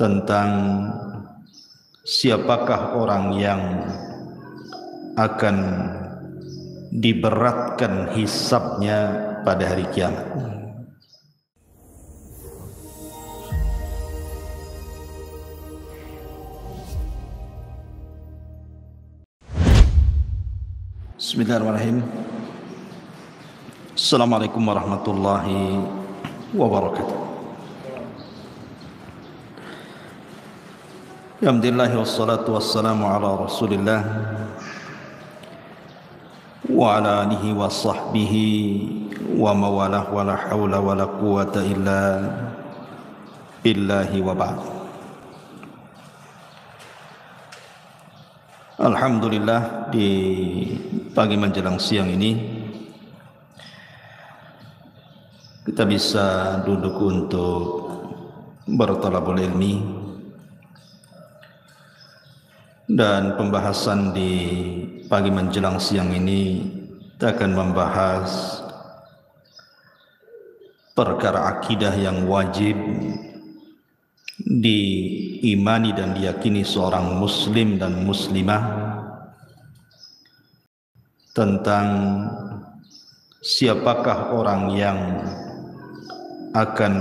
tentang siapakah orang yang akan diberatkan hisabnya pada hari kiamat. Bismillahirrahmanirrahim. Assalamualaikum warahmatullahi wabarakatuh. Alhamdulillah wassalatu wassalamu ala Rasulillah wa ala alihi wa sahbihi wa mawalah wa la hawla wa la quwata illa billahi wa ba'd. Alhamdulillah, di pagi menjelang siang ini kita bisa duduk untuk berthalabul ilmi, dan pembahasan di pagi menjelang siang ini kita akan membahas perkara akidah yang wajib diimani dan diyakini seorang muslim dan muslimah tentang siapakah orang yang akan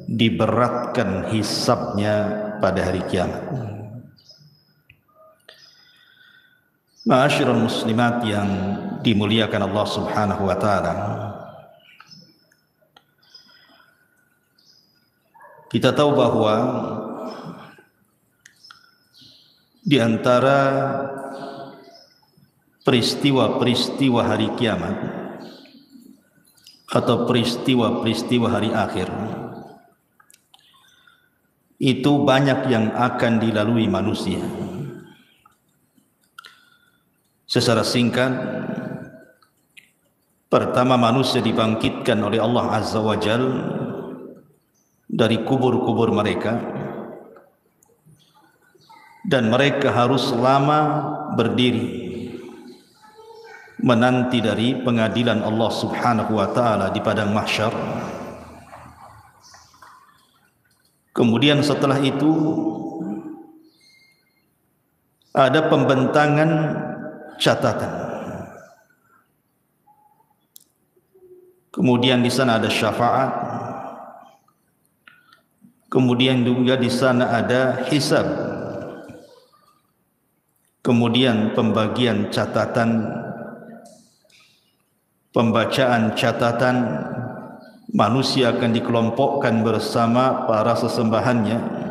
diberatkan hisabnya pada hari kiamat. Ma'asyiral muslimat yang dimuliakan Allah Subhanahu wa taala, kita tahu bahwa di antara peristiwa-peristiwa hari kiamat atau peristiwa-peristiwa hari akhir itu banyak yang akan dilalui manusia. Secara singkat, pertama manusia dibangkitkan oleh Allah Azza wa Jalla dari kubur-kubur mereka, dan mereka harus lama berdiri menanti dari pengadilan Allah Subhanahu wa taala di padang mahsyar. Kemudian setelah itu ada pembentangan catatan. Kemudian di sana ada syafaat. Kemudian juga di sana ada hisab. Kemudian pembagian catatan, pembacaan catatan, manusia akan dikelompokkan bersama para sesembahannya.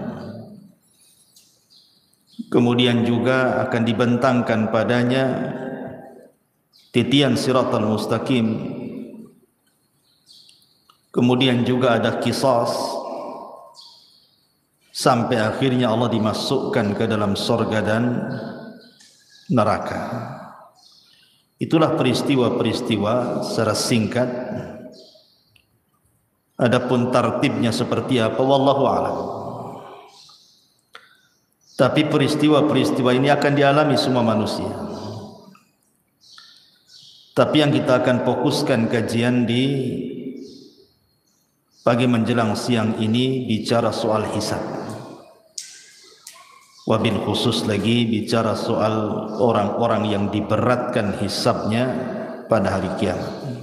Kemudian juga akan dibentangkan padanya titian siratal mustaqim. Kemudian juga ada qisas, sampai akhirnya Allah dimasukkan ke dalam surga dan neraka. Itulah peristiwa-peristiwa secara singkat. Adapun tartibnya seperti apa, wallahu a'lam. Tapi peristiwa-peristiwa ini akan dialami semua manusia. Tapi yang kita akan fokuskan kajian di pagi menjelang siang ini bicara soal hisab. Wabil khusus lagi bicara soal orang-orang yang diberatkan hisabnya pada hari kiamat.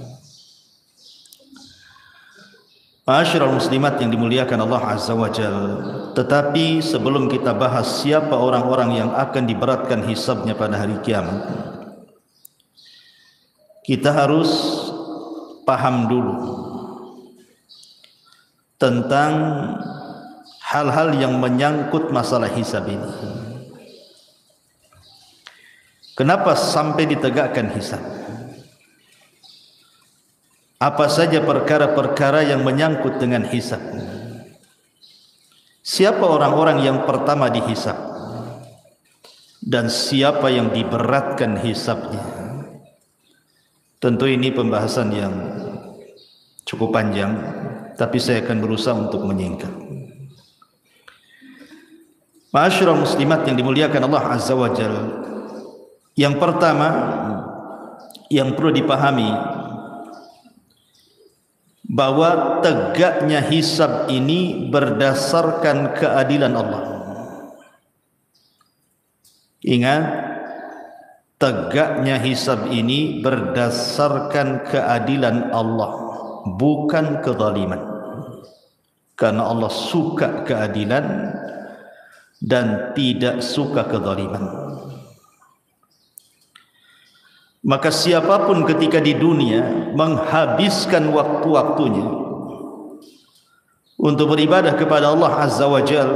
Ma'asyiral muslimat yang dimuliakan Allah Azza wa Jalla, tetapi sebelum kita bahas siapa orang-orang yang akan diberatkan hisabnya pada hari kiamat, kita harus paham dulu tentang hal-hal yang menyangkut masalah hisab ini. Kenapa sampai ditegakkan hisab? Apa saja perkara-perkara yang menyangkut dengan hisab? Siapa orang-orang yang pertama dihisab? Dan siapa yang diberatkan hisabnya? Tentu ini pembahasan yang cukup panjang, tapi saya akan berusaha untuk menyingkat. Ma'asyiral muslimat yang dimuliakan Allah Azza wa Jalla, yang pertama yang perlu dipahami bahwa tegaknya hisab ini berdasarkan keadilan Allah. Ingat, tegaknya hisab ini berdasarkan keadilan Allah, bukan kezaliman. Karena Allah suka keadilan dan tidak suka kezaliman. Maka siapapun ketika di dunia menghabiskan waktu-waktunya untuk beribadah kepada Allah Azza wa Jal,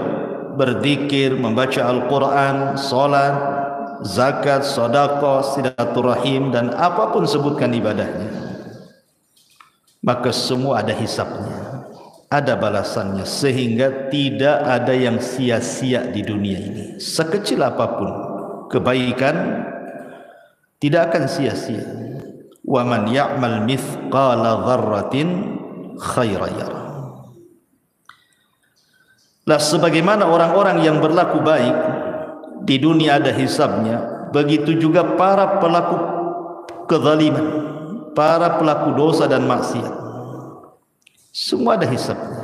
berzikir, membaca Al-Quran, salat, zakat, sedekah, silaturahim, dan apapun sebutkan ibadahnya, maka semua ada hisabnya, ada balasannya, sehingga tidak ada yang sia-sia di dunia ini. Sekecil apapun kebaikan tidak akan sia-sia. Wa man ya'mal mithqala dzarratin khairan yarah. Lah sebagaimana orang-orang yang berlaku baik di dunia ada hisabnya, begitu juga para pelaku kezaliman, para pelaku dosa dan maksiat, semua ada hisabnya.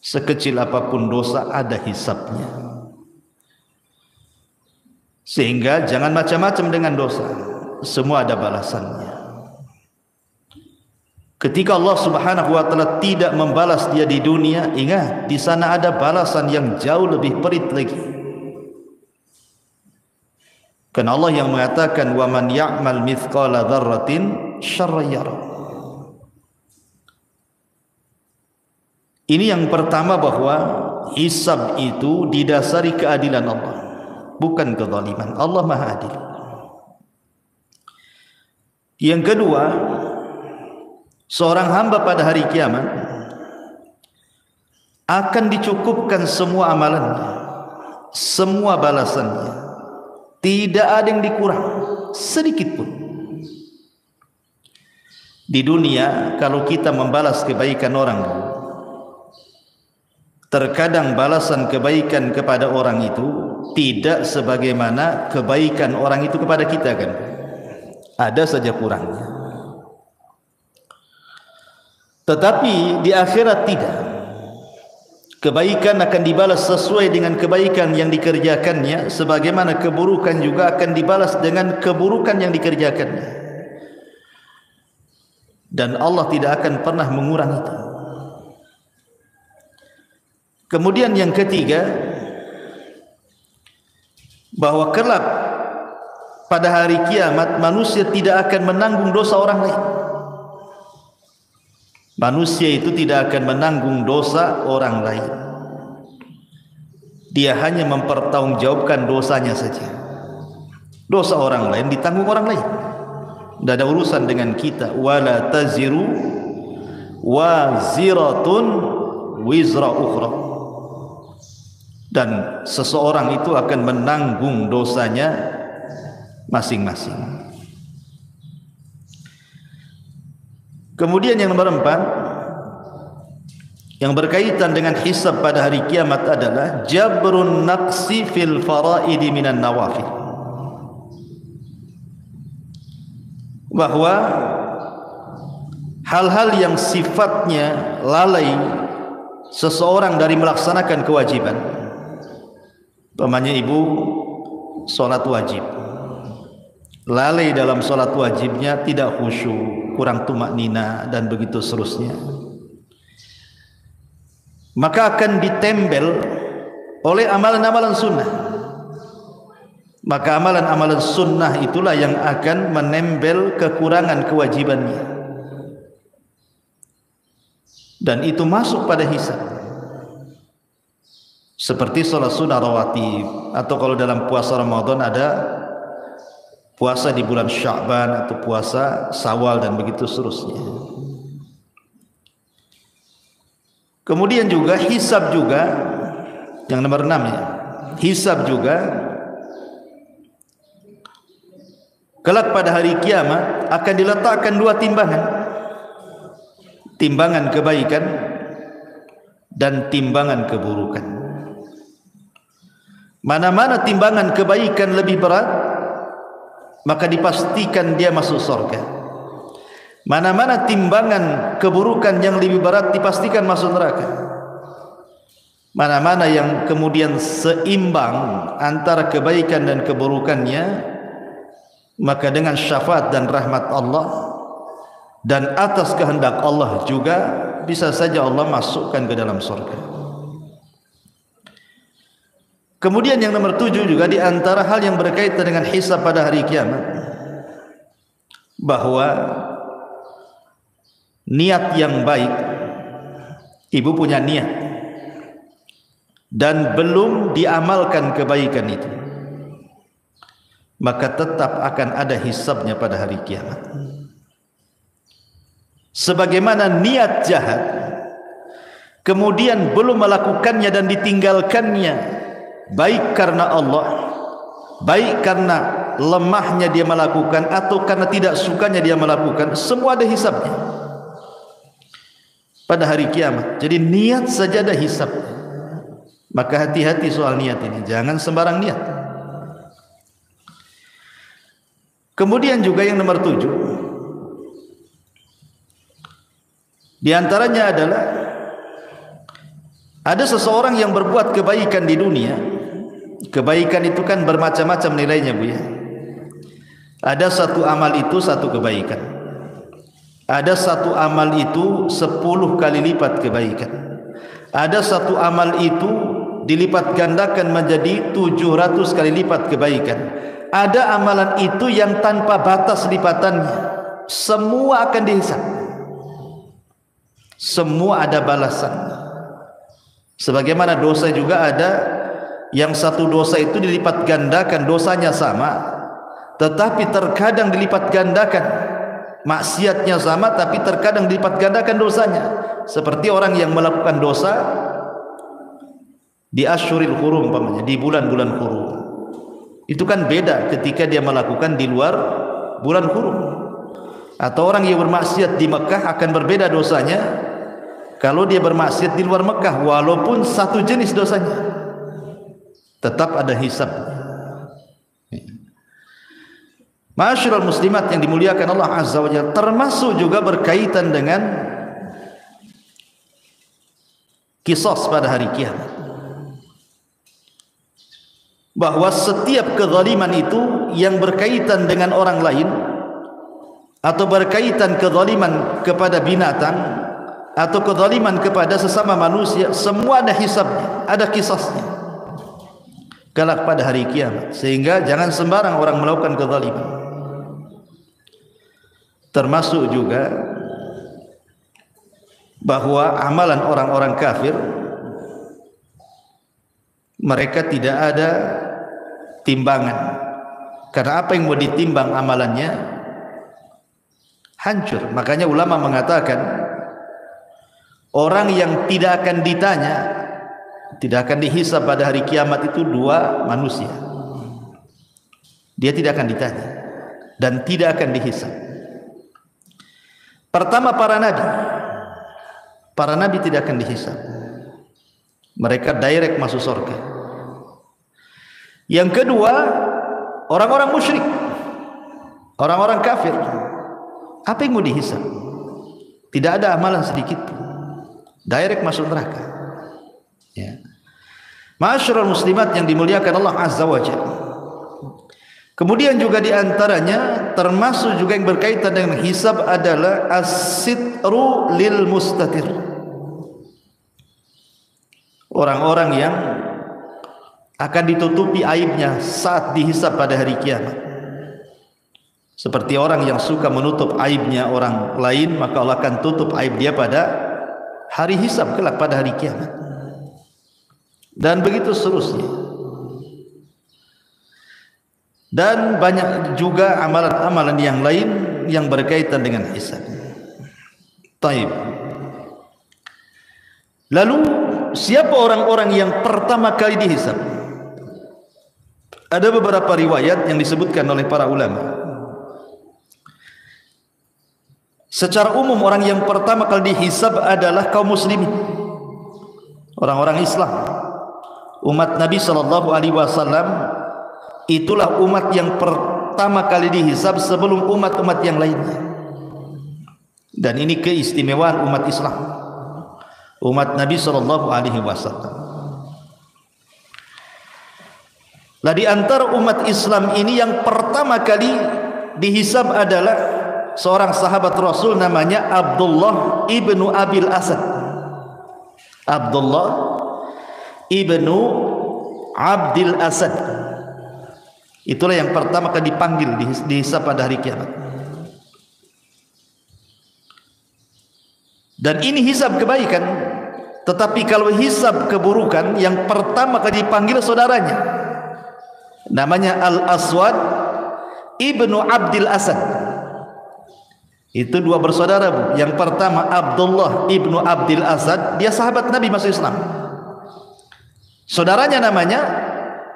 Sekecil apapun dosa ada hisabnya. Sehingga jangan macam-macam dengan dosa, semua ada balasannya. Ketika Allah Subhanahu wa taala tidak membalas dia di dunia, ingat, di sana ada balasan yang jauh lebih perit lagi. Karena Allah yang mengatakan wa man ya'mal mithqala dzarratin syarran yarah. Ini yang pertama, bahwa hisab itu didasari keadilan Allah, bukan kezaliman. Allah Maha Adil. Yang kedua, seorang hamba pada hari kiamat akan dicukupkan semua amalannya, semua balasannya, tidak ada yang dikurang sedikit pun. Di dunia kalau kita membalas kebaikan orang, terkadang balasan kebaikan kepada orang itu tidak sebagaimana kebaikan orang itu kepada kita, kan? Ada saja kurangnya. Tetapi di akhirat tidak. Kebaikan akan dibalas sesuai dengan kebaikan yang dikerjakannya, sebagaimana keburukan juga akan dibalas dengan keburukan yang dikerjakannya. Dan Allah tidak akan pernah mengurangi itu. Kemudian yang ketiga, bahwa kelak pada hari kiamat manusia tidak akan menanggung dosa orang lain. Manusia itu tidak akan menanggung dosa orang lain. Dia hanya mempertanggungjawabkan dosanya saja. Dosa orang lain ditanggung orang lain. Tidak ada urusan dengan kita. Wala taziru waziratun wizra ukhra. Dan seseorang itu akan menanggung dosanya masing-masing. Kemudian yang nomor 4, yang berkaitan dengan hisab pada hari kiamat adalah jabrun naqsi fil faraidi minan nawafil. Bahwa hal-hal yang sifatnya lalai seseorang dari melaksanakan kewajiban, umpamanya ibu sholat wajib, lalai dalam sholat wajibnya, tidak khusyuk, kurang tumaknina, dan begitu seterusnya, maka akan ditempel oleh amalan-amalan sunnah. Maka amalan-amalan sunnah itulah yang akan menempel kekurangan kewajibannya, dan itu masuk pada hisab. Seperti sholat sunnah rawatib, atau kalau dalam puasa Ramadan ada puasa di bulan Sya'ban atau puasa Syawal, dan begitu seterusnya. Kemudian juga hisab juga, yang nomor 6 ya, hisab juga kelak pada hari kiamat akan diletakkan 2 timbangan, timbangan kebaikan dan timbangan keburukan. Mana-mana timbangan kebaikan lebih berat, maka dipastikan dia masuk surga. Mana-mana timbangan keburukan yang lebih berat dipastikan masuk neraka. Mana-mana yang kemudian seimbang antara kebaikan dan keburukannya, maka dengan syafaat dan rahmat Allah dan atas kehendak Allah juga bisa saja Allah masukkan ke dalam surga. Kemudian yang nomor 7 juga di antara hal yang berkaitan dengan hisab pada hari kiamat, bahwa niat yang baik, ibu punya niat dan belum diamalkan kebaikan itu, maka tetap akan ada hisabnya pada hari kiamat. Sebagaimana niat jahat kemudian belum melakukannya dan ditinggalkannya, baik karena Allah, baik karena lemahnya dia melakukan atau karena tidak sukanya dia melakukan, semua ada hisabnya pada hari kiamat. Jadi niat saja ada hisab. Maka hati-hati soal niat ini, jangan sembarang niat. Kemudian juga yang nomor 7, di antaranya adalah ada seseorang yang berbuat kebaikan di dunia. Kebaikan itu kan bermacam-macam nilainya, Bu, ya. Ada satu amal itu satu kebaikan. Ada satu amal itu 10 kali lipat kebaikan. Ada satu amal itu dilipat gandakan menjadi 700 kali lipat kebaikan. Ada amalan itu yang tanpa batas lipatannya. Semua akan dihisab. Semua ada balasan. Sebagaimana dosa juga ada yang satu dosa itu dilipat gandakan, dosanya sama, tetapi terkadang dilipat gandakan. Maksiatnya sama tapi terkadang dilipat gandakan dosanya. Seperti orang yang melakukan dosa di asyuril hurum, umpamanya di bulan-bulan hurum, itu kan beda ketika dia melakukan di luar bulan hurum. Atau orang yang bermaksiat di Mekah akan berbeda dosanya kalau dia bermaksiat di luar Mekah, walaupun satu jenis dosanya, tetap ada hisab. Ma'asyiral muslimat yang dimuliakan Allah Azza wa Jalla, termasuk juga berkaitan dengan qisas pada hari kiamat, bahwa setiap kezaliman itu yang berkaitan dengan orang lain atau berkaitan kezaliman kepada binatang atau kezaliman kepada sesama manusia, semua ada hisabnya, ada qisasnya kelak pada hari kiamat. Sehingga jangan sembarang orang melakukan kezaliman. Termasuk juga bahwa amalan orang-orang kafir, mereka tidak ada timbangan, karena apa yang mau ditimbang amalannya hancur. Makanya ulama mengatakan orang yang tidak akan ditanya, tidak akan dihisab pada hari kiamat itu dua manusia. Dia tidak akan ditanya dan tidak akan dihisab. Pertama, para nabi. Para nabi tidak akan dihisab. Mereka direct masuk surga. Yang kedua, orang-orang musyrik, orang-orang kafir. Apa yang mau dihisab? Tidak ada amalan sedikit, direct masuk neraka. Ya. Ma'asyiral muslimat yang dimuliakan Allah Azza wa Jalla. Kemudian juga di antaranya termasuk juga yang berkaitan dengan hisab adalah as-sitru lil mustatir. Orang-orang yang akan ditutupi aibnya saat dihisab pada hari kiamat. Seperti orang yang suka menutup aibnya orang lain, maka Allah akan tutup aib dia pada hari hisab kelak pada hari kiamat. Dan begitu seterusnya. Dan banyak juga amalan-amalan yang lain yang berkaitan dengan hisab. Taib. Lalu siapa orang-orang yang pertama kali dihisab? Ada beberapa riwayat yang disebutkan oleh para ulama. Secara umum orang yang pertama kali dihisab adalah kaum muslimin, orang-orang Islam, umat Nabi SAW. Itulah umat yang pertama kali dihisab sebelum umat-umat yang lainnya. Dan ini keistimewaan umat Islam, umat Nabi SAW. Lah di antara umat Islam ini yang pertama kali dihisab adalah seorang sahabat Rasul namanya Abdullah ibnu Abil Asad. Abdullah ibnu Abdil Asad. Itulah yang pertama kali dipanggil, dihisab pada hari kiamat. Dan ini hisab kebaikan. Tetapi kalau hisab keburukan, yang pertama kali dipanggil saudaranya, namanya Al-Aswad ibnu Abdil Asad. Itu dua bersaudara, Bu. Yang pertama Abdullah ibnu Abdil Asad, dia sahabat Nabi masuk Islam. Saudaranya namanya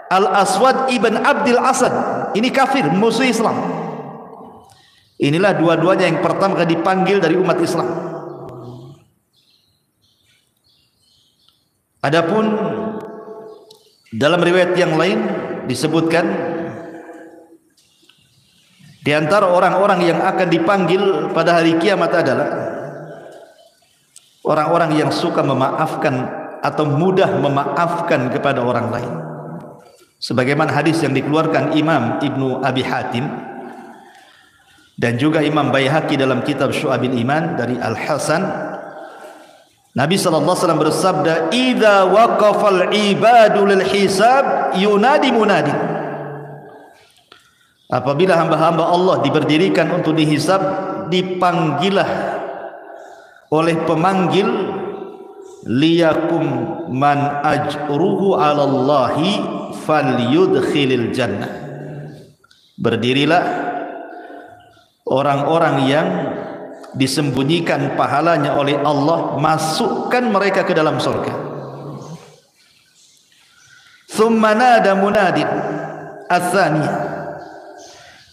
Al-Aswad ibn Abdil Asad. Ini kafir, musuh Islam. Inilah dua-duanya yang pertama kali dipanggil dari umat Islam. Adapun dalam riwayat yang lain disebutkan di antara orang-orang yang akan dipanggil pada hari kiamat adalah orang-orang yang suka memaafkan atau mudah memaafkan kepada orang lain. Sebagaimana hadis yang dikeluarkan Imam Ibnu Abi Hatim dan juga Imam Baihaqi dalam kitab Syu'abil Iman dari Al-Hasan, Nabi SAW bersabda, "Idza waqafal ibadu lil hisab yunadi munadi." Apabila hamba-hamba Allah diberdirikan untuk dihisab, dipanggillah oleh pemanggil, liyakum man ajruhu 'ala Allahi falyudkhilil jannah. Berdirilah orang-orang yang disembunyikan pahalanya oleh Allah, masukkan mereka ke dalam surga. Thumma nada munadin ats-tsaniyah.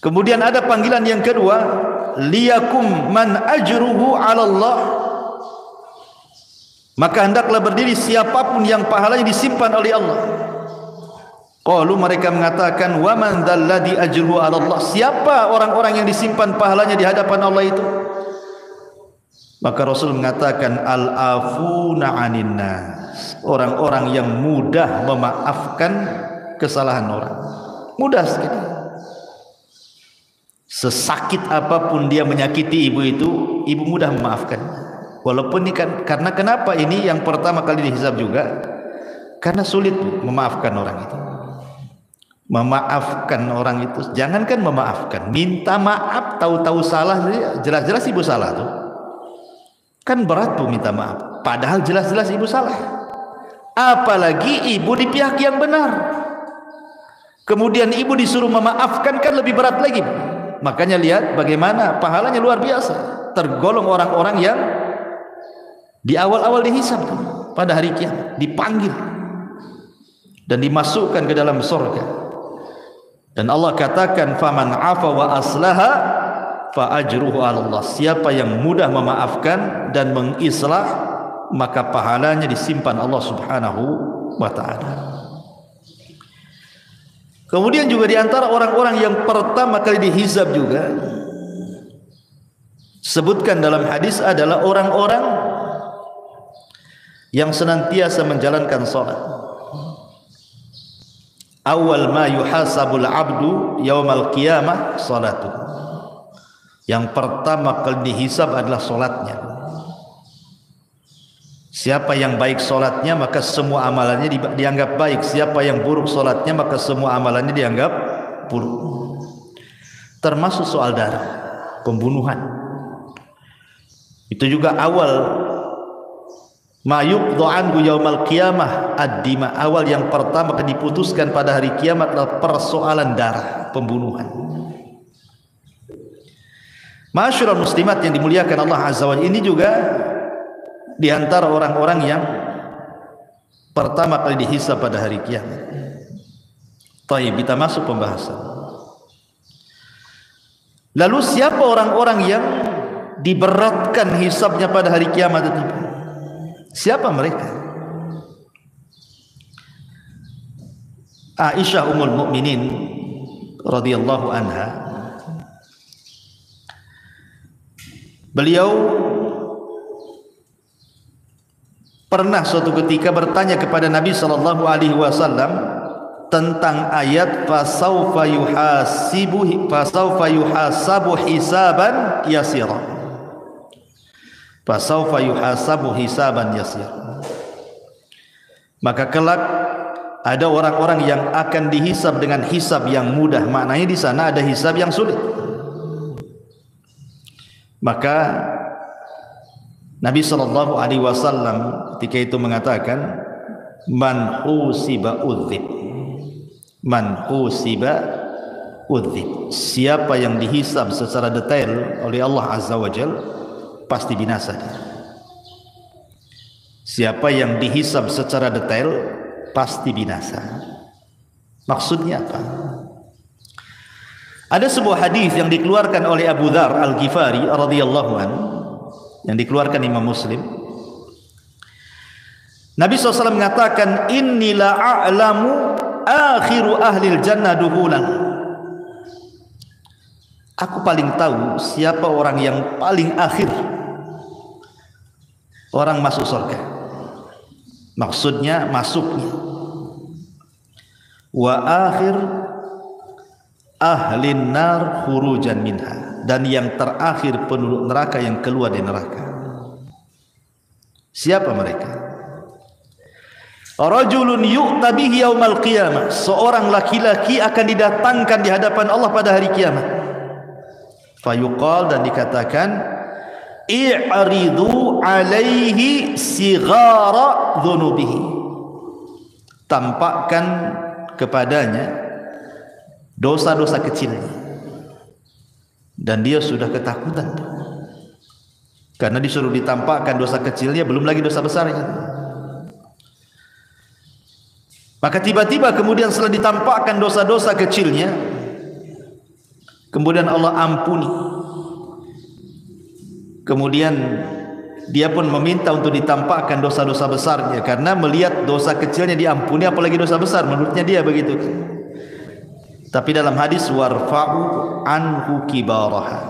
Kemudian ada panggilan yang kedua, liyakum man ajruhu 'ala Allah. Maka hendaklah berdiri siapapun yang pahalanya disimpan oleh Allah. Qalu, mereka mengatakan, wa man dzalladzi ajruhu 'ala Allah. Siapa orang-orang yang disimpan pahalanya di hadapan Allah itu? Maka Rasul mengatakan, al-afuna 'anin nas, orang-orang yang mudah memaafkan kesalahan orang. Mudah sekali. Sesakit apapun dia menyakiti ibu itu, ibu mudah memaafkan. Walaupun ini kan, karena kenapa ini yang pertama kali dihisab juga? Karena sulit memaafkan orang itu. Memaafkan orang itu, jangankan memaafkan, minta maaf tahu-tahu salah, jelas-jelas ibu salah tuh. Kan berat tuh minta maaf, padahal jelas-jelas ibu salah. Apalagi ibu di pihak yang benar, kemudian ibu disuruh memaafkan, kan lebih berat lagi. Makanya lihat bagaimana pahalanya luar biasa. Tergolong orang-orang yang di awal-awal dihisab pada hari kiamat, dipanggil dan dimasukkan ke dalam surga. Dan Allah katakan, faman afa wa aslaha fa ajruhu 'ala Allah. Siapa yang mudah memaafkan dan mengislah, maka pahalanya disimpan Allah Subhanahu wa taala. Kemudian juga di antara orang-orang yang pertama kali dihisab juga sebutkan dalam hadis adalah orang-orang yang senantiasa menjalankan salat. Awal ma yuhasabul abdu yaumal qiyamah salatu. Yang pertama kali dihisab adalah salatnya. Siapa yang baik salatnya, maka semua amalannya dianggap baik. Siapa yang buruk salatnya, maka semua amalannya dianggap buruk. Termasuk soal darah, pembunuhan. Itu juga awal ma yuqdu anhu yaumal qiyamah ad-dima. Awal yang pertama diputuskan pada hari kiamat adalah persoalan darah, pembunuhan. Ma'asyiral muslimat yang dimuliakan Allah Azza wa Jalla, ini juga di antara orang-orang yang pertama kali dihisab pada hari kiamat. Baik, kita masuk pembahasan. Lalu siapa orang-orang yang diberatkan hisabnya pada hari kiamat itu? Siapa mereka? Aisyah Ummul Mukminin radhiyallahu anha Beliau pernah suatu ketika bertanya kepada Nabi sallallahu alaihi wasallam tentang ayat fasaufa yuhasabu hisaban yasira. Fasaufa yuhasabu hisaban yasira. Maka kelak ada orang-orang yang akan dihisab dengan hisab yang mudah. Maknanya di sana ada hisab yang sulit. Maka Nabi sallallahu alaihi wasallam ketika itu mengatakan man husiba udzib. Man husiba udzib. Siapa yang dihisab secara detail oleh Allah Azza wa Jalla pasti binasa dia. Siapa yang dihisab secara detail pasti binasa. Maksudnya apa? Ada sebuah hadis yang dikeluarkan oleh Abu Dzar Al-Ghifari radhiyallahu anhu yang dikeluarkan Imam Muslim. Nabi SAW mengatakan inni la a'lamu akhiru ahlil jannah duhulan. Aku paling tahu siapa orang yang paling akhir orang masuk surga. Maksudnya masuknya. Wa akhir ahlin nar khurujan minha, dan yang terakhir penduduk neraka yang keluar dari neraka. Siapa mereka? Rajulun yu'ta bihi yaumal qiyamah. Seorang laki-laki akan didatangkan di hadapan Allah pada hari kiamat. Fayuqal, dan dikatakan i'ridu alaihi sighara dhunubihi. Tampakkan kepadanya dosa-dosa kecilnya. Dan dia sudah ketakutan karena disuruh ditampakkan dosa kecilnya, belum lagi dosa besarnya. Maka tiba-tiba kemudian setelah ditampakkan dosa-dosa kecilnya, kemudian Allah ampuni. Kemudian dia pun meminta untuk ditampakkan dosa-dosa besarnya, karena melihat dosa kecilnya diampuni, apalagi dosa besar, menurutnya dia begitu. Tapi dalam hadis warfa'u anhu kibaraha,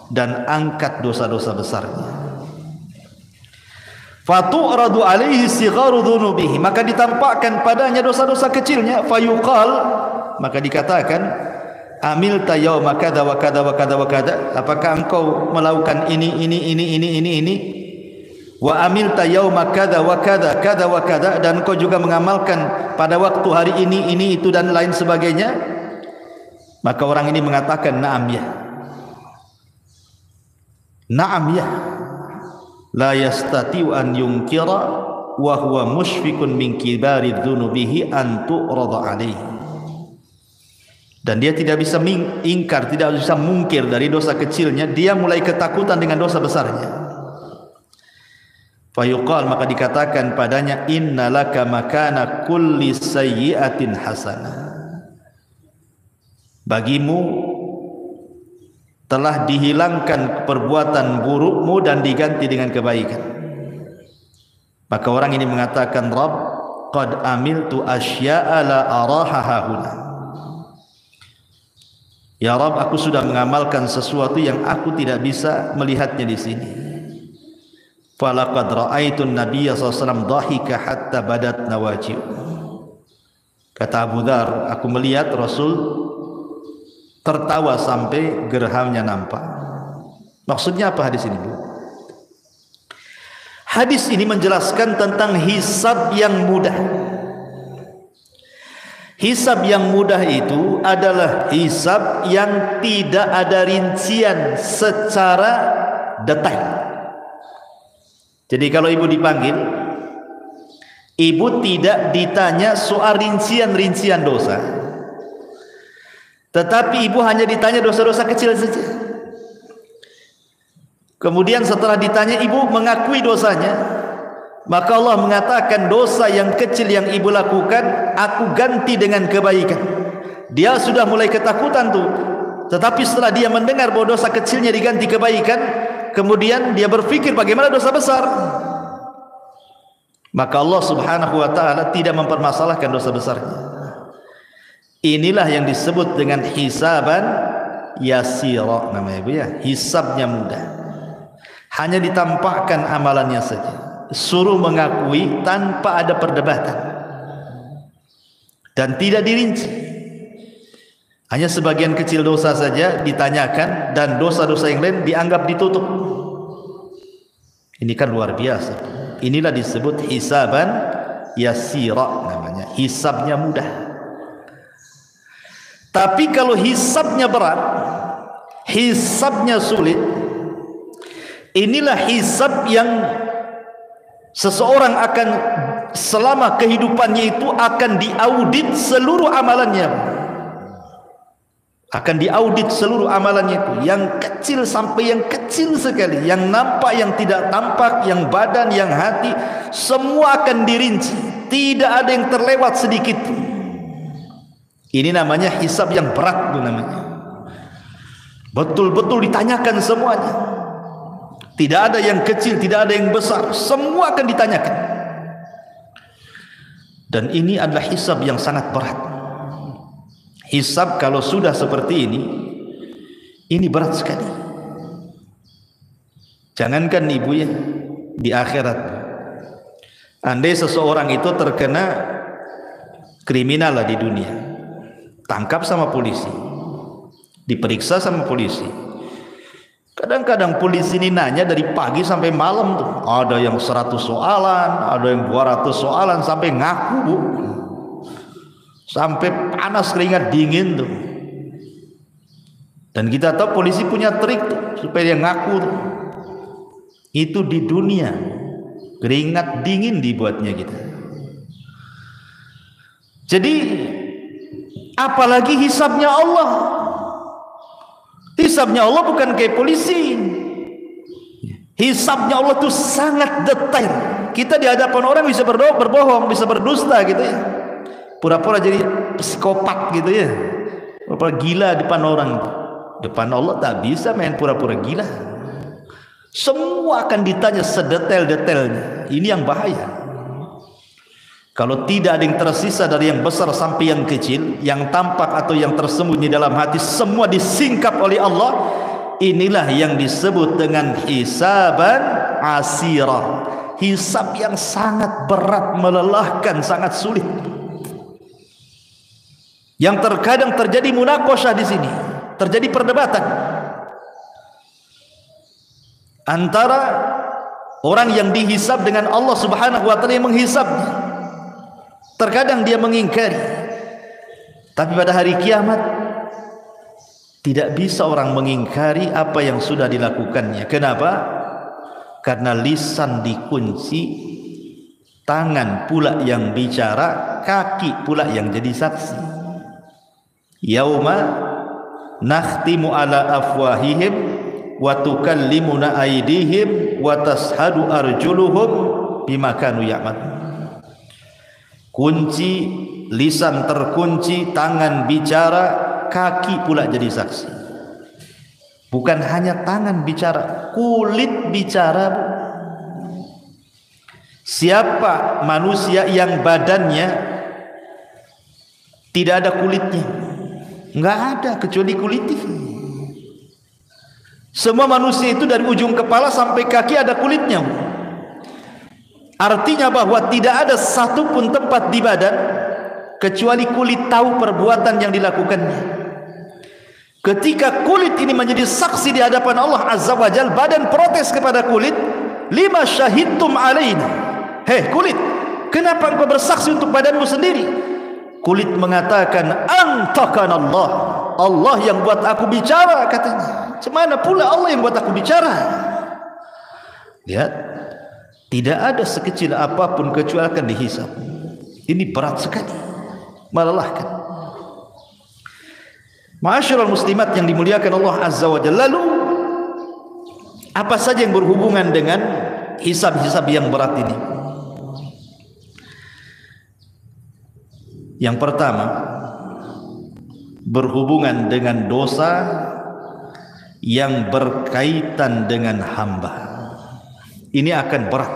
dan angkat dosa-dosa besarnya. Fatu'radu alaihi sigharu dhunubihi, maka ditampakkan padanya dosa-dosa kecilnya. Fayuqal, maka dikatakan amilta yauma kadza wa kadza wa kadza wa kadza, apakah engkau melakukan ini wa amilta yauma kadza wa kadza kadza wa kadza, dan engkau juga mengamalkan pada waktu hari ini itu dan lain sebagainya. Maka orang ini mengatakan na'am ya, na'am ya, la yastati'u an yunkira wa huwa mushfiqun min kibari dzunubihi an tu'rada alaihi. Dan dia tidak bisa ingkar, tidak bisa mungkir dari dosa kecilnya, dia mulai ketakutan dengan dosa besarnya. Fayuqal, maka dikatakan padanya innalaka makana kulli sayyi'atin hasanah, bagimu telah dihilangkan perbuatan burukmu dan diganti dengan kebaikan. Maka orang ini mengatakan, Rabb, qad amiltu asya'a la araha hahuna. Ya Rabb, aku sudah mengamalkan sesuatu yang aku tidak bisa melihatnya di sini. Falaqad ra'aitun nabiyya sallallahu alaihi wasallam dhahika hatta badat nawajib. Kata Abu Dzar, aku melihat Rasul tertawa sampai gerhamnya nampak. Maksudnya apa hadis ini? Hadis ini menjelaskan tentang hisab yang mudah. Hisab yang mudah itu adalah hisab yang tidak ada rincian secara detail. Jadi kalau ibu dipanggil, ibu tidak ditanya soal rincian-rincian dosa, tetapi ibu hanya ditanya dosa-dosa kecil saja. Kemudian setelah ditanya, ibu mengakui dosanya, maka Allah mengatakan dosa yang kecil yang ibu lakukan aku ganti dengan kebaikan. Dia sudah mulai ketakutan tuh, tetapi setelah dia mendengar bahwa dosa kecilnya diganti kebaikan, kemudian dia berpikir bagaimana dosa besar. Maka Allah Subhanahu wa ta'ala tidak mempermasalahkan dosa besarnya. Inilah yang disebut dengan hisaban yasira, namanya ibu ya, hisabnya mudah. Hanya ditampakkan amalannya saja, suruh mengakui tanpa ada perdebatan dan tidak dirinci. Hanya sebagian kecil dosa saja ditanyakan dan dosa-dosa yang lain dianggap ditutup. Ini kan luar biasa. Inilah disebut hisaban yasira, namanya hisabnya mudah. Tapi kalau hisabnya berat, hisabnya sulit, inilah hisab yang seseorang akan selama kehidupannya itu akan diaudit seluruh amalannya. Akan diaudit seluruh amalannya itu, yang kecil sampai yang kecil sekali, yang nampak, yang tidak tampak, yang badan, yang hati, semua akan dirinci, tidak ada yang terlewat sedikit. Ini namanya hisab yang berat, itu namanya. Betul-betul ditanyakan semuanya. Tidak ada yang kecil, tidak ada yang besar, semua akan ditanyakan. Dan ini adalah hisab yang sangat berat. Hisab kalau sudah seperti ini berat sekali. Jangankan ibu ya, di akhirat, andai seseorang itu terkena kriminal lah di dunia, tangkap sama polisi, diperiksa sama polisi. Kadang-kadang polisi ini nanya dari pagi sampai malam tuh. Ada yang 100 soalan, ada yang 200 soalan, sampai ngaku, Bu. Sampai panas keringat dingin tuh. Dan kita tahu polisi punya trik tuh, supaya dia ngaku tuh. Itu di dunia keringat dingin dibuatnya kita. Jadi apalagi hisabnya Allah. Hisabnya Allah bukan kayak polisi. Hisabnya Allah tuh sangat detail. Kita di hadapan orang bisa berbohong, bisa berdusta gitu ya. Pura-pura jadi psikopat gitu ya, pura-pura gila depan orang. Depan Allah tak bisa main pura-pura gila. Semua akan ditanya sedetail-detailnya. Ini yang bahaya. Kalau tidak ada yang tersisa dari yang besar sampai yang kecil, yang tampak atau yang tersembunyi dalam hati, semua disingkap oleh Allah. Inilah yang disebut dengan hisaban asira, hisab yang sangat berat, melelahkan, sangat sulit. Yang terkadang terjadi munaqashah di sini, terjadi perdebatan antara orang yang dihisab dengan Allah Subhanahu wa taala yang menghisabnya. Terkadang dia mengingkari, tapi pada hari kiamat tidak bisa orang mengingkari apa yang sudah dilakukannya. Kenapa? Karena lisan dikunci, tangan pula yang bicara, kaki pula yang jadi saksi. Yauma nakhtimu ala afwahihim wa tukallimuna aydihim wa tashhadu arjuluhum bima kanu ya'malun. Kunci, lisan terkunci, tangan bicara, kaki pula jadi saksi. Bukan hanya tangan bicara, kulit bicara. Siapa manusia yang badannya tidak ada kulitnya? Enggak ada kecuali kulit. Semua manusia itu dari ujung kepala sampai kaki ada kulitnya. Artinya bahwa tidak ada satupun tempat di badan kecuali kulit tahu perbuatan yang dilakukannya. Ketika kulit ini menjadi saksi di hadapan Allah Azza wa Jalla, badan protes kepada kulit, lima syahidtum alaina. Hei kulit, kenapa engkau bersaksi untuk badanmu sendiri? Kulit mengatakan, antakan Allah, Allah yang buat aku bicara, katanya. Cemana pula Allah yang buat aku bicara? Lihat, tidak ada sekecil apapun kecuali akan dihisab. Ini berat sekali, melelahkan. Ma'asyiral muslimat yang dimuliakan Allah Azza wa Jalla. Lalu apa saja yang berhubungan dengan hisab-hisab yang berat ini? Yang pertama, berhubungan dengan dosa yang berkaitan dengan hamba. Ini akan berat.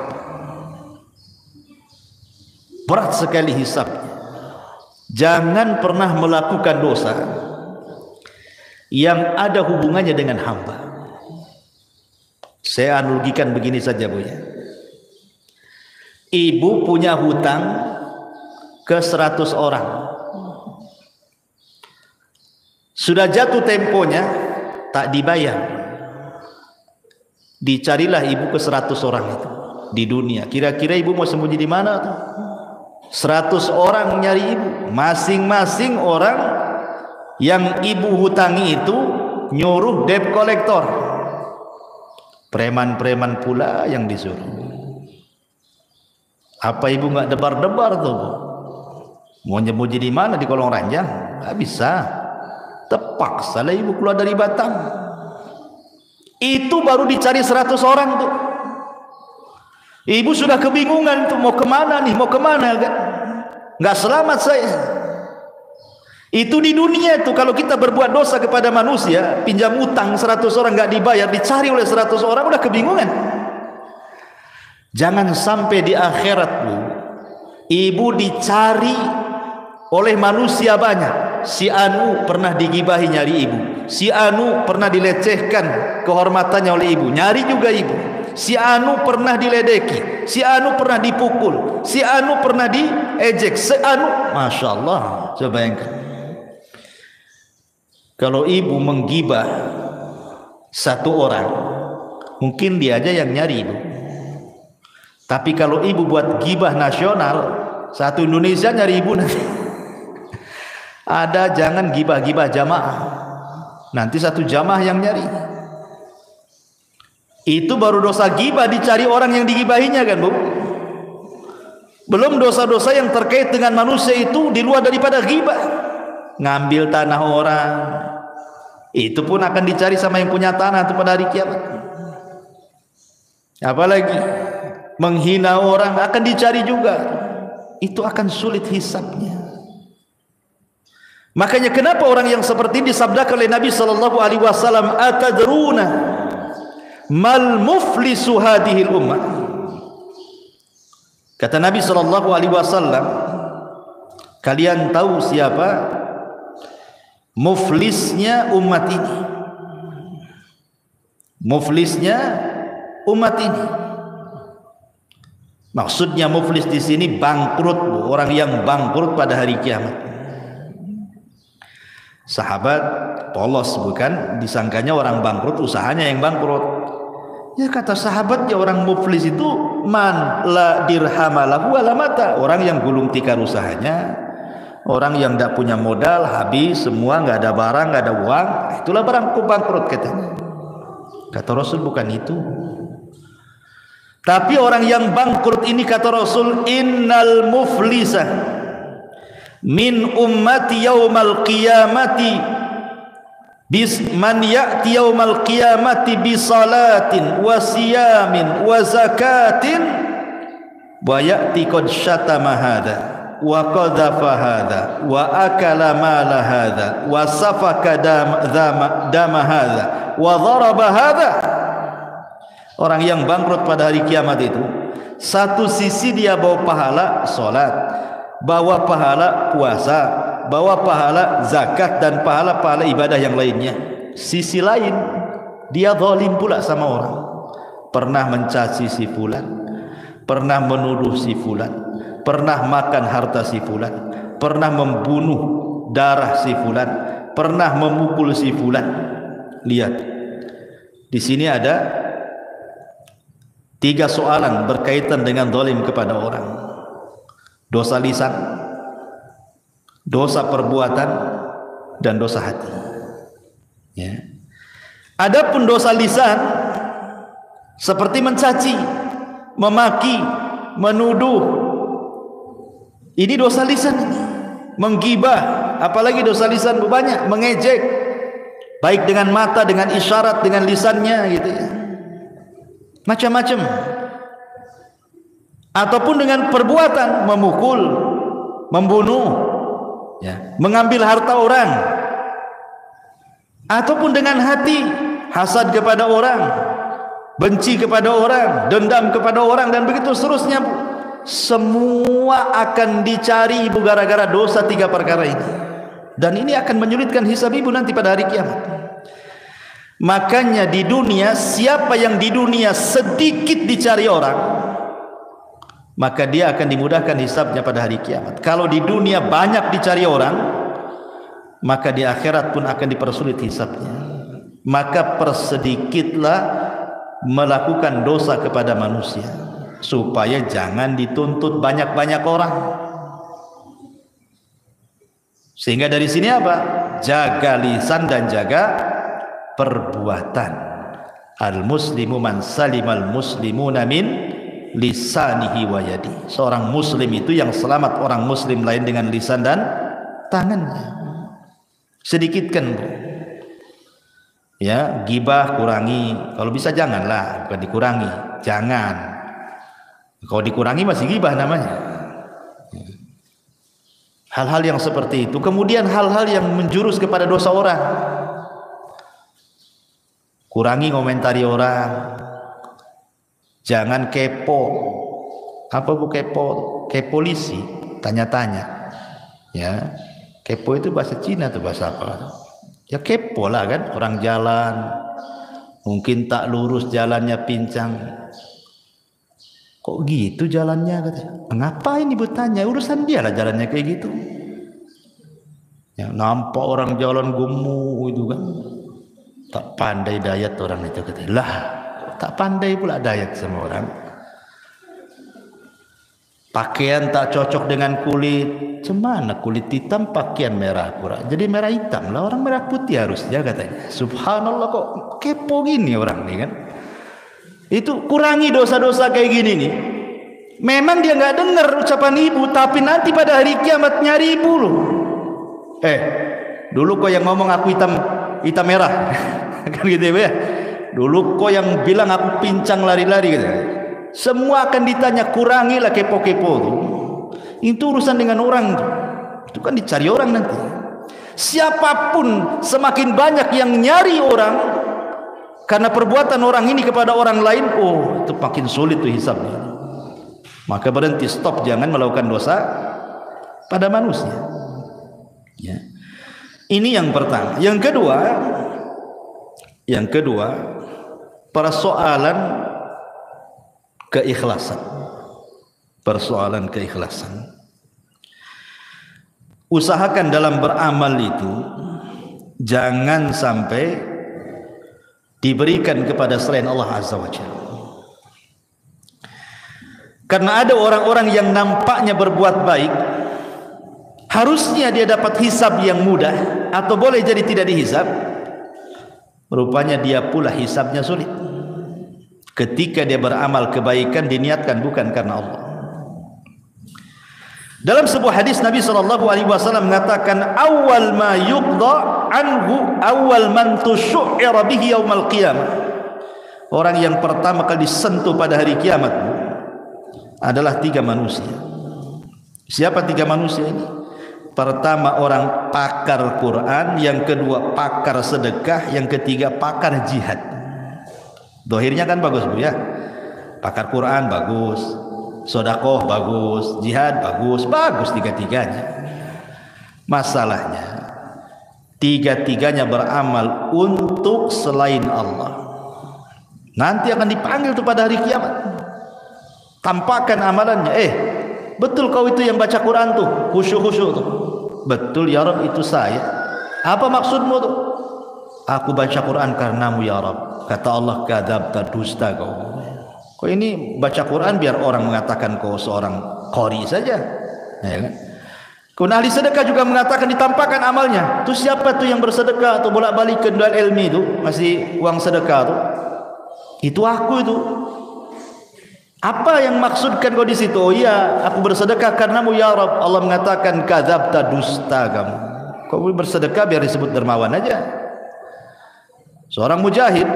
Berat sekali hisabnya. Jangan pernah melakukan dosa yang ada hubungannya dengan hamba. Saya analogikan begini saja Bu ya. Ibu punya hutang ke 100 orang. Sudah jatuh temponya, tak dibayar. Dicarilah ibu ke 100 orang itu di dunia. Kira-kira ibu mau sembunyi di mana tuh? 100 orang nyari ibu. Masing-masing orang yang ibu hutangi itu nyuruh debt collector. Preman-preman pula yang disuruh. Apa ibu nggak debar-debar tuh? Mau nyembunyi di mana? Di kolong ranjang? Nggak bisa. Terpaksa lah ibu keluar dari Batam. Itu baru dicari 100 orang tuh. Ibu sudah kebingungan tuh, mau kemana nih? Mau kemana? Nggak selamat saya. Itu di dunia itu, kalau kita berbuat dosa kepada manusia, pinjam utang 100 orang nggak dibayar, dicari oleh 100 orang, udah kebingungan. Jangan sampai di akhirat Bu, ibu dicari oleh manusia banyak. Si Anu pernah digibahi nyari ibu, si Anu pernah dilecehkan kehormatannya oleh ibu, nyari juga ibu. Si Anu pernah diledeki, si Anu pernah dipukul, si Anu pernah diejek, si Anu, Masya Allah. Coba bayangkan, kalau ibu menggibah satu orang, mungkin dia aja yang nyari ibu. Tapi kalau ibu buat gibah nasional, satu Indonesia nyari ibu nanti. Ada, jangan gibah-gibah jamaah, nanti satu jamaah yang nyari. Itu baru dosa gibah, dicari orang yang digibahinya kan Bu. Belum dosa-dosa yang terkait dengan manusia itu di luar daripada gibah. Ngambil tanah orang, itu pun akan dicari sama yang punya tanah itu pada hari kiamat. Apalagi menghina orang akan dicari juga. Itu akan sulit hisabnya. Makanya kenapa orang yang seperti ini disabdakan oleh Nabi sallallahu alaihi wasallam, atadruna mal muflisu hadhil ummah. Kata Nabi sallallahu alaihi wasallam, kalian tahu siapa muflisnya umat ini? Muflisnya umat ini. Maksudnya muflis di sini bangkrut, orang yang bangkrut pada hari kiamat. Sahabat polos, bukan disangkanya orang bangkrut usahanya yang bangkrut. Ya kata sahabat, ya orang muflis itu man la dirhamalahu wala mata, orang yang gulung tikar usahanya, orang yang tidak punya modal, habis semua, nggak ada barang, nggak ada uang, itulah barang bangkrut katanya. Kata Rasul bukan itu. Tapi orang yang bangkrut ini kata Rasul, innal muflisa min ummati yaumal qiyamati man ya'ti yaumal qiyamati bi salatin wa siyamin wa zakatin wa ya'ti qad syatama hadha wa qadhafa hadha wa akala mala hadha wa safaka dama hadha wa dharaba hadha. Orang yang bangkrut pada hari kiamat itu, satu sisi dia bawa pahala salat, bawa pahala puasa, bawa pahala zakat dan pahala-pahala ibadah yang lainnya. Sisi lain dia zalim pula sama orang. Pernah mencaci si fulan, pernah menuduh si fulan, pernah makan harta si fulan, pernah membunuh darah si fulan, pernah memukul si fulan. Lihat, di sini ada 3 soalan berkaitan dengan zalim kepada orang. Dosa lisan, dosa perbuatan, dan dosa hati. Ya. Adapun dosa lisan seperti mencaci, memaki, menuduh, ini dosa lisan ini. Menggibah, apalagi dosa lisan banyak, mengejek, baik dengan mata, dengan isyarat, dengan lisannya gitu ya. Macam-macam. Ataupun dengan perbuatan, memukul, membunuh, ya, mengambil harta orang. Ataupun dengan hati, hasad kepada orang, benci kepada orang, dendam kepada orang, dan begitu seterusnya. Semua akan dicari ibu gara-gara dosa 3 perkara ini. Dan ini akan menyulitkan hisab ibu nanti pada hari kiamat. Makanya di dunia, siapa yang di dunia sedikit dicari orang, maka dia akan dimudahkan hisabnya pada hari kiamat. Kalau di dunia banyak dicari orang, maka di akhirat pun akan dipersulit hisabnya. Maka persedikitlah melakukan dosa kepada manusia, supaya jangan dituntut banyak-banyak orang. Sehingga dari sini apa? Jaga lisan dan jaga perbuatan. Al-muslimu man salimal muslimuna min lisanihi wa yadi. Seorang muslim itu yang selamat orang muslim lain dengan lisan dan tangannya. Sedikitkan, Bu. Ya, gibah kurangi. Kalau bisa janganlah, bukan dikurangi. Jangan. Kalau dikurangi masih gibah namanya. Hal-hal yang seperti itu. Kemudian hal-hal yang menjurus kepada dosa orang. Kurangi komentari orang. Jangan kepo. Apa Bu kepo? Kepolisi, tanya-tanya. Ya. Kepo itu bahasa Cina tuh, bahasa apa? Ya kepo lah kan, orang jalan mungkin tak lurus jalannya, pincang. Kok gitu jalannya katanya? Ngapain ibu tanya? Urusan dia lah jalannya kayak gitu. Yang nampak orang jalan gemuk itu kan, tak pandai dayat orang itu katanya. Lah, tak pandai pula dayat sama orang. Pakaian tak cocok dengan kulit. Cemana kulit hitam pakaian merah pura. Jadi merah hitam lah, orang merah putih harusnya katanya. Subhanallah, kok kepo gini orang nih kan. Itu kurangi dosa-dosa kayak gini nih. Memang dia nggak dengar ucapan ibu, tapi nanti pada hari kiamat nyari ibu loh. Dulu kok yang ngomong aku hitam merah. Kan gitu ya. Dulu kok yang bilang aku pincang lari-lari gitu. Semua akan ditanya, kurangilah kepo-kepo tuh. Itu urusan dengan orang tuh. Itu kan dicari orang nanti. Siapapun semakin banyak yang nyari orang karena perbuatan orang ini kepada orang lain, oh itu makin sulit tuh hisabnya. Maka berhenti, stop, jangan melakukan dosa pada manusia. Ya. Ini yang pertama. Yang kedua, persoalan keikhlasan. Persoalan keikhlasan. Usahakan dalam beramal itu jangan sampai diberikan kepada selain Allah Azza wa Jalla. Karena ada orang-orang yang nampaknya berbuat baik, harusnya dia dapat hisab yang mudah, atau boleh jadi tidak dihisab. Rupanya dia pula hisabnya sulit. Ketika dia beramal kebaikan diniatkan bukan karena Allah. Dalam sebuah hadis Nabi SAW mengatakan, awal ma yuqda anhu awal man tusyu'ira bihi yaumal qiyamah. Orang yang pertama kali disentuh pada hari kiamat adalah 3 manusia. Siapa 3 manusia ini? Pertama orang pakar Quran, yang kedua pakar sedekah, yang ketiga pakar jihad. Dohirnya kan bagus Bu ya. Pakar Quran bagus, sedekah bagus, jihad bagus, bagus tiga-tiganya. Masalahnya tiga-tiganya beramal untuk selain Allah. Nanti akan dipanggil tuh pada hari kiamat. Tampakkan amalannya. Betul kau itu yang baca Quran tuh, khusyuk-khusyuk tuh. Betul ya Rabb, itu saya. Apa maksudmu tuh? Aku baca Quran karenamu ya Rabb. Kata Allah, kadzabta, dusta kau. Kau ini baca Quran biar orang mengatakan kau seorang qori saja, ya kan? Kau ahli sedekah juga mengatakan ditampakkan amalnya. Itu siapa tuh yang bersedekah atau bolak-balik ke dual ilmi itu masih uang sedekah tuh? Itu aku itu. Apa yang maksudkan kau di situ? Oh iya, aku bersedekah karenamu ya Rabb. Allah mengatakan kadzabta, dusta kamu. Kau bersedekah biar disebut dermawan aja. Seorang mujahid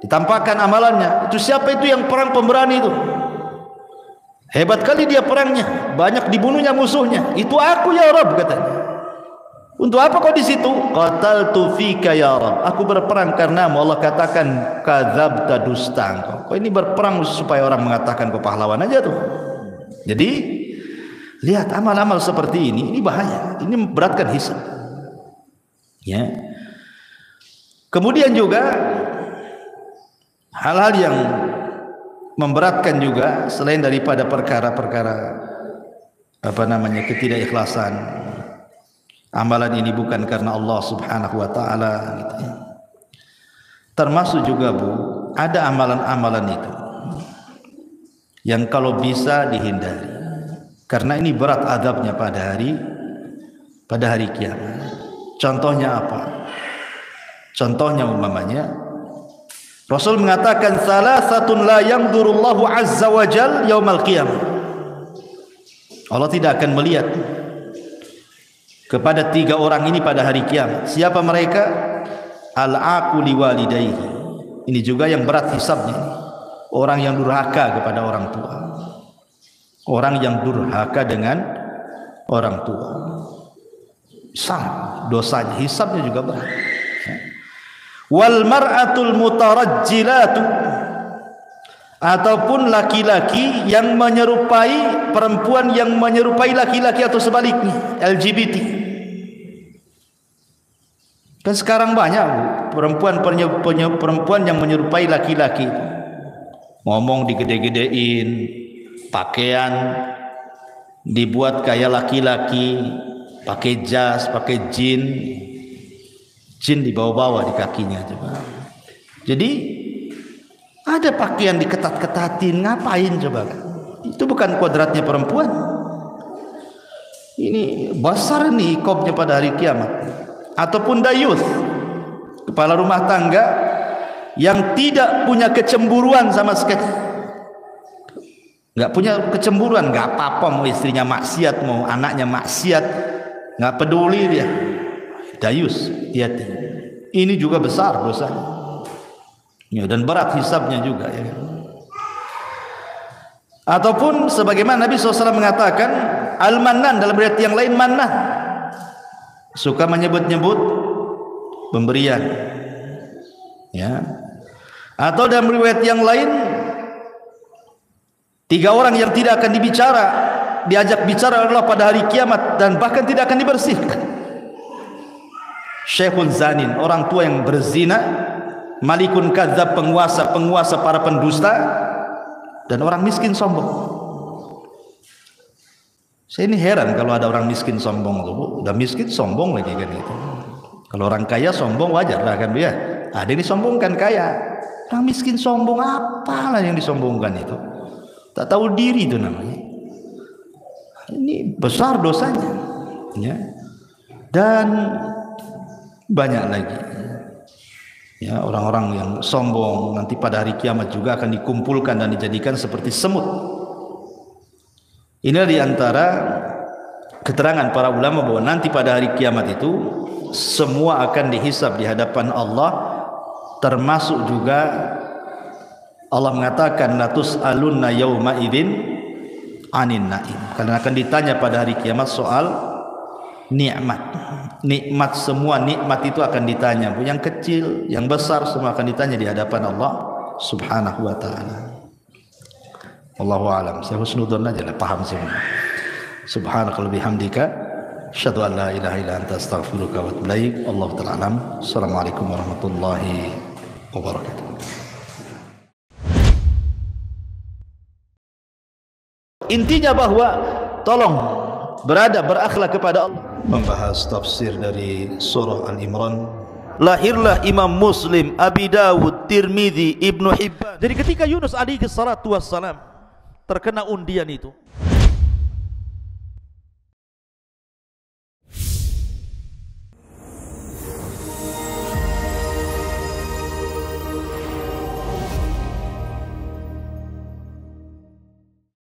ditampakkan amalannya. Itu siapa itu yang perang pemberani itu? Hebat kali dia perangnya, banyak dibunuhnya musuhnya. Itu aku ya Rabb katanya. Untuk apa kau di situ? Qataltu fika ya Rabb. Aku berperang karenamu. Allah katakan kadzabta, dusta engkau. Kau ini berperang supaya orang mengatakan kau pahlawan aja tuh. Jadi lihat amal-amal seperti ini bahaya. Ini memberatkan hisab. Ya. Kemudian juga hal-hal yang memberatkan juga selain daripada perkara-perkara ketidakikhlasan. Amalan ini bukan karena Allah Subhanahu wa taala gitu ya. Termasuk juga Bu, ada amalan-amalan itu yang kalau bisa dihindari. Karena ini berat azabnya pada hari kiamat. Contohnya apa? Contohnya umpamanya Rasul mengatakan salasatun la yanzurullahu azza wa jal yaumal qiyamah. Allah tidak akan melihat kepada 3 orang ini pada hari kiamat. Siapa mereka? Al-aqu liwalidayhi. Ini juga yang berat hisabnya. Orang yang durhaka kepada orang tua. Orang yang durhaka dengan orang tua. Sangat dosanya, hisabnya juga berat. Wal mar'atul mutarajjilatu, ataupun laki-laki yang menyerupai perempuan yang menyerupai laki-laki atau sebaliknya, LGBT. Kan sekarang banyak perempuan yang menyerupai laki-laki, ngomong digede-gedein, pakaian dibuat kayak laki-laki, pakai jas, pakai jin dibawa-bawa di kakinya coba. Jadi ada pakaian diketat-ketatin, ngapain coba? Itu bukan kodratnya perempuan. Ini besar nih iqabnya pada hari kiamat. Ataupun dayuth, kepala rumah tangga yang tidak punya kecemburuan sama sekali. Nggak punya kecemburuan, nggak apa-apa mau istrinya maksiat, mau anaknya maksiat, nggak peduli dia. Dayus, hati. Ini juga besar dosanya. Ya, dan berat hisabnya juga ya. Ataupun sebagaimana Nabi SAW mengatakan al-mannan, dalam riwayat yang lain mannan, suka menyebut-nyebut pemberian ya. Atau dalam riwayat yang lain 3 orang yang tidak akan diajak bicara adalah pada hari kiamat dan bahkan tidak akan dibersihkan. Syekhun zanin, orang tua yang berzina, malikun kadzab, penguasa para pendusta, dan orang miskin sombong. Saya ini heran kalau ada orang miskin sombong tuh, udah miskin sombong lagi kan gitu. Kalau orang kaya sombong wajar lah kan dia. Ada yang disombongkan kaya, orang miskin sombong, apalah yang disombongkan itu? Tak tahu diri itu namanya. Ini besar dosanya, ya. Dan banyak lagi ya orang-orang yang sombong nanti pada hari kiamat juga akan dikumpulkan dan dijadikan seperti semut. Inilah diantara keterangan para ulama bahwa nanti pada hari kiamat itu semua akan dihisab di hadapan Allah, termasuk juga Allah mengatakan latus alunna yauma idzin anin naim, karena akan ditanya pada hari kiamat soal nikmat. Semua nikmat itu akan ditanya, yang kecil, yang besar, semua akan ditanya di hadapan Allah Subhanahu wa taala. Wallahu a'lam. Saya husnudzon aja lah, paham semua. Subhanakallahumma bihamdika asyhadu an la ilaha illa anta astaghfiruka wa atubu ilaik. Wallahu ta'ala alam. Assalamualaikum warahmatullahi wabarakatuh. Intinya bahwa tolong berakhlak kepada Allah. Membahas tafsir dari surah Al-Imran. Lahirlah Imam Muslim, Abi Dawud, Tirmidzi, Ibnu Hibban. Jadi ketika Yunus alaihi salatu wassalam terkena undian itu,